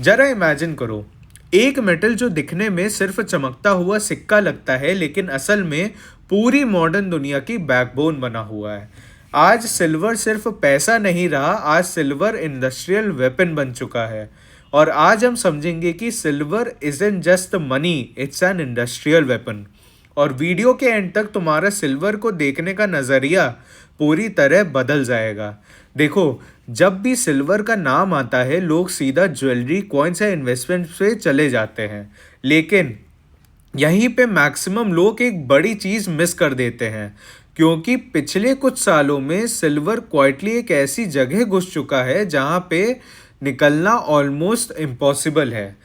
जरा इमेजिन करो, एक मेटल जो दिखने में सिर्फ चमकता हुआ सिक्का लगता है लेकिन असल में पूरी मॉडर्न दुनिया की बैकबोन बना हुआ है। आज सिल्वर सिर्फ पैसा नहीं रहा, आज सिल्वर इंडस्ट्रियल वेपन बन चुका है। और आज हम समझेंगे कि silver isn't just money, it's an industrial weapon. और वीडियो के एंड तक तुम्हारा सिल्वर को देखने का नज़रिया पूरी तरह बदल जाएगा। देखो, जब भी सिल्वर का नाम आता है लोग सीधा ज्वेलरी, कॉइन्स या इन्वेस्टमेंट पे चले जाते हैं, लेकिन यहीं पे मैक्सिमम लोग एक बड़ी चीज़ मिस कर देते हैं, क्योंकि पिछले कुछ सालों में सिल्वर क्वाइटली एक ऐसी जगह घुस चुका है जहाँ पे निकलना ऑलमोस्ट इम्पॉसिबल है,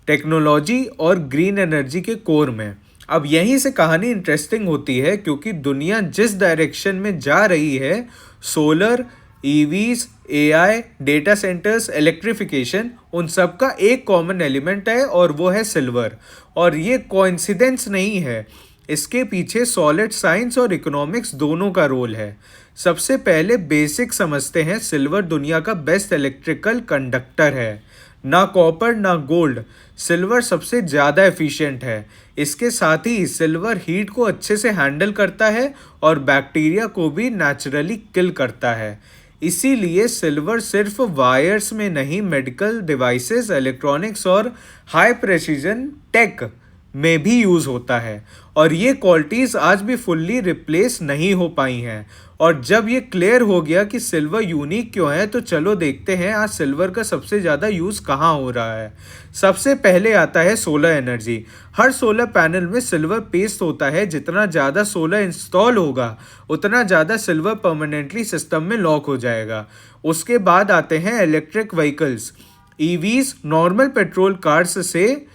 टेक्नोलॉजी और ग्रीन एनर्जी के कोर में। अब यहीं से कहानी इंटरेस्टिंग होती है, क्योंकि दुनिया जिस डायरेक्शन में जा रही है, solar, EVs, AI, data centres, electrification, उन सब का एक कॉमन एलिमेंट है और वो है सिल्वर। और ये कोइंसिडेंस नहीं है, इसके पीछे सॉलिड साइंस और इकोनॉमिक्स दोनों का रोल है। सबसे पहले बेसिक समझते हैं, सिल्वर दुनिया का बेस्ट इलेक्ट्रिकल कंडक्टर है। ना कॉपर ना गोल्ड, सिल्वर सबसे ज़्यादा एफिशिएंट है। इसके साथ ही सिल्वर हीट को अच्छे से हैंडल करता है और बैक्टीरिया को भी नेचुरली किल करता है। इसीलिए सिल्वर सिर्फ वायर्स में नहीं, मेडिकल डिवाइसेस, इलेक्ट्रॉनिक्स और हाई प्रेसिजन टेक में भी यूज़ होता है। और ये क्वालिटीज़ आज भी फुल्ली रिप्लेस नहीं हो पाई हैं। और जब ये क्लियर हो गया कि सिल्वर यूनिक क्यों है, तो चलो देखते हैं आज सिल्वर का सबसे ज़्यादा यूज़ कहाँ हो रहा है। सबसे पहले आता है सोलर एनर्जी। हर सोलर पैनल में सिल्वर पेस्ट होता है। जितना ज़्यादा सोलर इंस्टॉल होगा उतना ज़्यादा सिल्वर परमानेंटली सिस्टम में लॉक हो जाएगा। उसके बाद आते हैं electric vehicles. EVs normal petrol cars से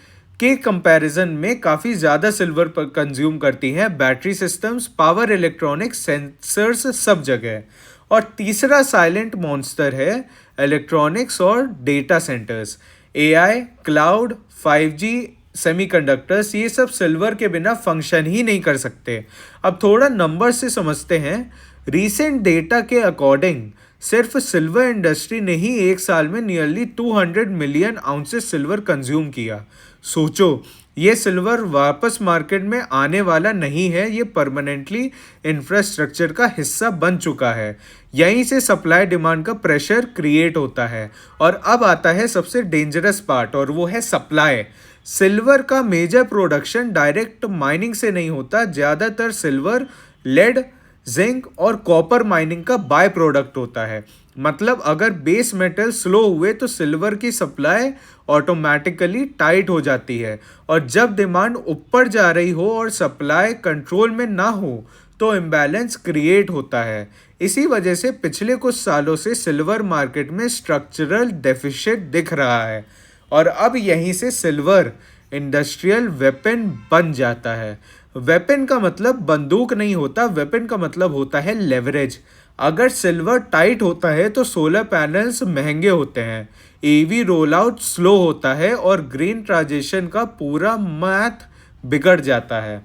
के कंपैरिजन में काफ़ी ज़्यादा सिल्वर पर कंज्यूम करती हैं। Battery systems, power electronics, sensors सब जगह। और तीसरा साइलेंट मॉन्स्टर है इलेक्ट्रॉनिक्स और data centres. AI, cloud, 5G, semiconductors, ये सब सिल्वर के बिना फंक्शन ही नहीं कर सकते। अब थोड़ा नंबर से समझते हैं। रीसेंट डेटा के अकॉर्डिंग सिर्फ सिल्वर इंडस्ट्री ने ही एक साल में nearly 200 million ounces silver consume किया। सोचो, ये सिल्वर वापस मार्केट में आने वाला नहीं है, ये परमानेंटली इंफ्रास्ट्रक्चर का हिस्सा बन चुका है। यहीं से सप्लाई डिमांड का प्रेशर क्रिएट होता है। और अब आता है सबसे डेंजरस पार्ट, और वो है सप्लाई। सिल्वर का मेजर प्रोडक्शन डायरेक्ट माइनिंग से नहीं होता। ज़्यादातर सिल्वर लेड, जिंक और कॉपर माइनिंग का बाय प्रोडक्ट होता है। मतलब अगर बेस मेटल स्लो हुए तो सिल्वर की सप्लाई ऑटोमेटिकली टाइट हो जाती है। और जब डिमांड ऊपर जा रही हो और सप्लाई कंट्रोल में ना हो तो इम्बैलेंस क्रिएट होता है। इसी वजह से पिछले कुछ सालों से सिल्वर मार्केट में स्ट्रक्चरल डेफिसिट दिख रहा है। और अब यहीं से सिल्वर इंडस्ट्रियल वेपन बन जाता है। वेपन का मतलब बंदूक नहीं होता, वेपन का मतलब होता है लेवरेज। अगर सिल्वर टाइट होता है तो सोलर पैनल्स महंगे होते हैं, ईवी रोल आउट स्लो होता है और ग्रीन ट्रांजिशन का पूरा मैथ बिगड़ जाता है।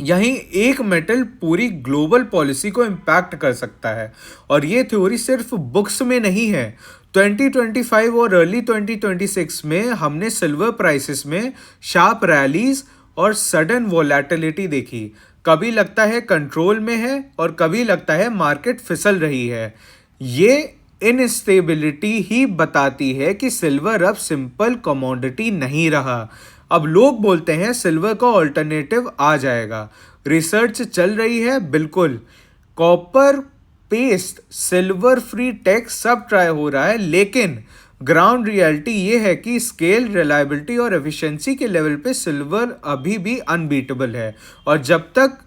यहीं एक मेटल पूरी ग्लोबल पॉलिसी को इम्पैक्ट कर सकता है। और ये थ्योरी सिर्फ बुक्स में नहीं है। 2025 और अर्ली 2026 में हमने सिल्वर प्राइसेस में शार्प रैलीज और सडन वोलेटिलिटी देखी। कभी लगता है कंट्रोल में है और कभी लगता है मार्केट फिसल रही है। ये इनस्टेबिलिटी ही बताती है कि सिल्वर अब सिंपल कमोडिटी नहीं रहा। अब लोग बोलते हैं सिल्वर का ऑल्टरनेटिव आ जाएगा। रिसर्च चल रही है, बिल्कुल। Copper paste, silver free tech सब ट्राई हो रहा है, लेकिन ग्राउंड रियलिटी ये है कि स्केल, रिलायबिलिटी और एफिशिएंसी के लेवल पे सिल्वर अभी भी अनबीटेबल है। और जब तक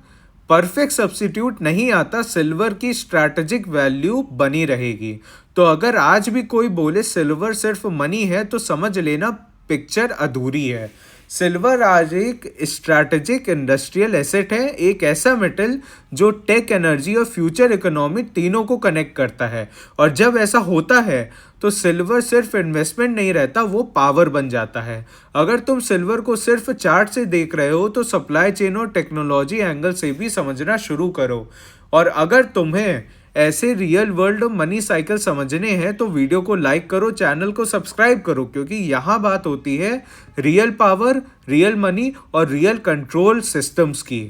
परफेक्ट सब्स्टिट्यूट नहीं आता, सिल्वर की स्ट्रैटेजिक वैल्यू बनी रहेगी। तो अगर आज भी कोई बोले सिल्वर सिर्फ मनी है, तो समझ लेना पिक्चर अधूरी है। सिल्वर आज एक स्ट्रैटेजिक इंडस्ट्रियल एसेट है, एक ऐसा मेटल जो टेक, एनर्जी और फ्यूचर इकोनॉमी तीनों को कनेक्ट करता है। और जब ऐसा होता है तो सिल्वर सिर्फ इन्वेस्टमेंट नहीं रहता, वो पावर बन जाता है। अगर तुम सिल्वर को सिर्फ चार्ट से देख रहे हो तो सप्लाई चेन और टेक्नोलॉजी एंगल से भी समझना शुरू करो। और अगर तुम्हें ऐसे रियल वर्ल्ड मनी साइकिल समझने हैं तो वीडियो को लाइक करो, चैनल को सब्सक्राइब करो, क्योंकि यहाँ बात होती है रियल पावर, रियल मनी और रियल कंट्रोल सिस्टम्स की।